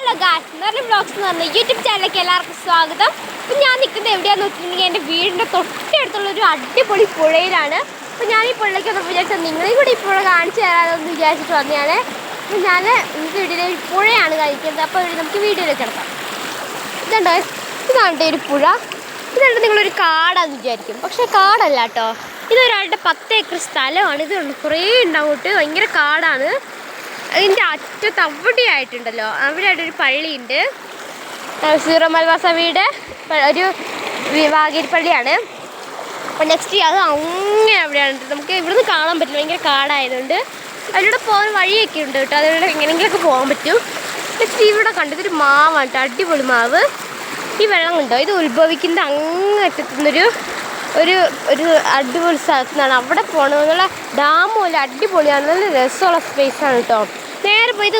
Hello guys, Maria vlogs എന്ന് പറഞ്ഞ YouTube ചാനലിലേക്ക് എല്ലാവർക്കും സ്വാഗതം. അപ്പം ഞാൻ നിൽക്കുന്നത് എവിടെയാണെന്ന് വെച്ചിട്ടുണ്ടെങ്കിൽ എൻ്റെ വീടിൻ്റെ തൊട്ടടുത്തുള്ളൊരു അടിപൊളി പുഴയിലാണ്. അപ്പോൾ ഞാൻ ഈ പുഴയ്ക്ക് ഒന്ന് വിചാരിച്ചാൽ നിങ്ങളെയും കൂടി ഈ പുഴ കാണിച്ചു തരാമെന്ന് വിചാരിച്ചിട്ട് വന്നതാണ്. അപ്പോൾ ഞാൻ എനിക്ക് വീട്ടിലെ ഒരു പുഴയാണ് കഴിക്കുന്നത്. അപ്പോൾ നമുക്ക് വീഡിയോയിലേക്ക് കിടക്കാം. ഇതുണ്ടോ, ഇതാണ് ഒരു പുഴ. ഇതുണ്ട് നിങ്ങളൊരു കാടാന്ന് വിചാരിക്കും, പക്ഷേ കാടല്ല കേട്ടോ. ഇതൊരാളുടെ 10 ഏക്കർ സ്ഥലമാണ്. ഇത് കുറേ ഉണ്ടാവോട്ട്, ഭയങ്കര കാടാണ്. അതിൻ്റെ അറ്റത്ത് അവിടെയായിട്ടുണ്ടല്ലോ, അവിടെയായിട്ടൊരു പള്ളിയുണ്ട്. സീറോ മലബാർ സഭയുടെ ഒരു വാഗേരിപ്പള്ളിയാണ്. അപ്പോൾ നെക്സ്റ്റ് അത് അങ്ങനെ അവിടെയാണ്. നമുക്ക് ഇവിടുന്ന് കാണാൻ പറ്റില്ല, ഭയങ്കര കാടായതുകൊണ്ട്. അതിലൂടെ പോകാൻ വഴിയൊക്കെ ഉണ്ട് കേട്ടോ, അതിലൂടെ എങ്ങനെയെങ്കിലുമൊക്കെ പോകാൻ പറ്റും. നെക്സ്റ്റ് ഇവിടെ കണ്ടു, ഇതൊരു മാവാണ് കേട്ടോ, അടിപൊളി മാവ്. ഈ വെള്ളം കണ്ടോ, ഇത് ഉത്ഭവിക്കുന്ന അങ്ങറ്റത്തുനിന്നൊരു ഒരു അടിപൊളി സ്ഥലത്തു നിന്നാണ്. അവിടെ പോകണമെന്നുള്ള ഡാം പോലെ അടിപൊളിയാണ്, നല്ല രസമുള്ള സ്പേസാണ് കേട്ടോ. നേരെ പോയി ഇത്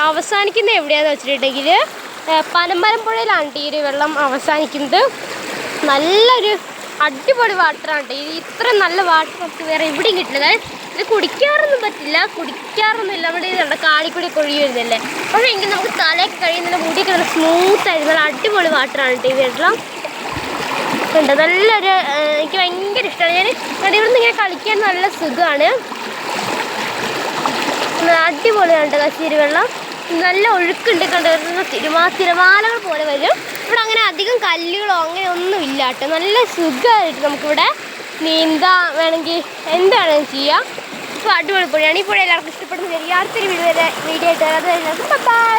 അവസാനിക്കുന്നത് എവിടെയാണെന്ന് വെച്ചിട്ടുണ്ടെങ്കിൽ പനമ്പരം പുഴയിലാണ് ഈ ഒരു വെള്ളം അവസാനിക്കുന്നത്. നല്ലൊരു അടിപൊളി വാട്ടറാണ് കേട്ടോ. ഇത്ര നല്ല വാട്ടർ നമുക്ക് വേറെ എവിടെയും കിട്ടില്ല. ഇത് കുടിക്കാറൊന്നും പറ്റില്ല, കുടിക്കാറൊന്നുമില്ല. അവിടെ ഇതുണ്ട്, കാണിക്കൂടി കൊഴി വരുന്നല്ലേ. പക്ഷേ എങ്കിൽ നമുക്ക് തലയൊക്കെ കഴിയുന്നില്ല, മുടിയൊക്കെ നല്ല സ്മൂത്തായിരുന്നു. നല്ല അടിപൊളി വാട്ടറാണ് കേട്ടോ ഈ വെള്ളം. ഉണ്ട് നല്ലൊരു, എനിക്ക് ഭയങ്കര ഇഷ്ടമാണ്. ഞാൻ ഇവിടെ നിന്ന് ഇങ്ങനെ കളിക്കാൻ നല്ല സുഖമാണ്, അടിപൊളിയാണ് കേട്ടോ കശ്മീരി വെള്ളം. നല്ല ഒഴുക്കുണ്ട്, കണ്ടുവരുന്ന തിരമാലകൾ പോലെ വരും. ഇവിടെ അങ്ങനെ അധികം കല്ലുകളോ അങ്ങനെ ഒന്നും ഇല്ല കേട്ടോ. നല്ല സുഖമായിട്ട് നമുക്കിവിടെ നീന്താൻ വേണമെങ്കിൽ എന്താണെങ്കിലും ചെയ്യാം. അപ്പോൾ അടിപൊളി പുഴയാണ് ഈ പുഴ. എല്ലാവർക്കും ഇഷ്ടപ്പെടുന്ന അടുത്തൊരു വീഡിയോ ആയിട്ട് വരാതെ. ബൈ.